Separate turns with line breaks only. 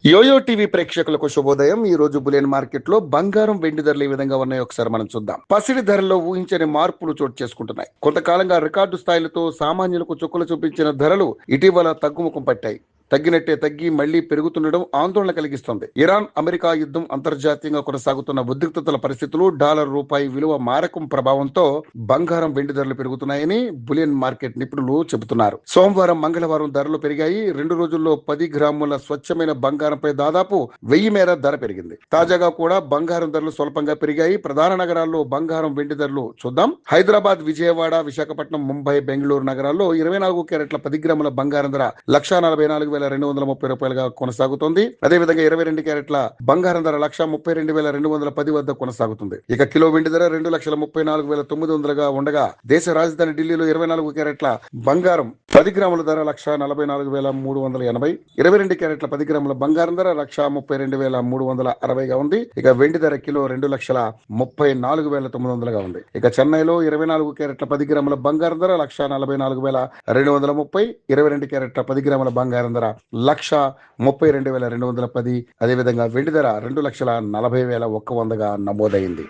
Yo-yo TV ప్రేక్షకులకు శుభోదయం. ఈ రోజు బులియన్ మార్కెట్ లో బంగారం వెండి ధరలు ఏ విధంగా ఉన్నాయో ఒకసారి మనం చూద్దాం. పసిడి ధరల్లో ఊహించని మార్పులు చోటు చేసుకుంటున్నాయి. కొంతకాలంగా రికార్డు స్థాయిలతో సామాన్యులకు చుక్కలు చూపించిన ధరలు ఇటీవల తగ్గుముఖం పట్టాయి. తగ్గినట్టే తగ్గి మళ్లీ పెరుగుతుండడం ఆందోళన కలిగిస్తోంది. ఇరాన్ అమెరికా యుద్ధం, అంతర్జాతీయంగా కొనసాగుతున్న ఉద్రిక్తతల పరిస్థితులు, డాలర్ రూపాయి విలువ మారకం ప్రభావంతో బంగారం వెండి ధరలు పెరుగుతున్నాయని బులియన్ మార్కెట్ నిపుణులు చెబుతున్నారు. సోమవారం మంగళవారం ధరలు పెరిగాయి. 2 రోజుల్లో 10 గ్రాముల స్వచ్ఛమైన బంగారంపై దాదాపు 1000 మేర ధర పెరిగింది. తాజాగా కూడా బంగారం ధరలు స్వల్పంగా పెరిగాయి. ప్రధాన నగరాల్లో బంగారం వెండి ధరలు చూద్దాం. హైదరాబాద్, విజయవాడ, విశాఖపట్నం, ముంబై, బెంగళూరు నగరాల్లో 24 క్యారెట్ల 10 గ్రాముల బంగారం ధర 1,44,230 రూపాయలుగా కొనసాగుతోంది. అదేవిధంగా 22 క్యారెట్ల బంగారం ధర 1,32,210 వద్ద కొనసాగుతుంది. ఇక కిలో వెండి ధర 2,34,900గా ఉండగా దేశ రాజధాని ఢిల్లీలో 24 క్యారెట్ల బంగారం 10 గ్రాముల ధర 1,44,380, 22 క్యారెట్ల 10 గ్రాముల బంగారం ధర 1,32,360గా ఉంది. ఇక వెండి ధర కిలో 2,34,900గా ఉంది. ఇక చెన్నైలో 24 క్యారెట్ల 10 గ్రాముల బంగారం ధర 1,44,230, 22 క్యారెట్ల 10 గ్రాముల బంగారం ధర 1,32,210. అదేవిధంగా వెండి ధర 2,40,40,100గా నమోదైంది.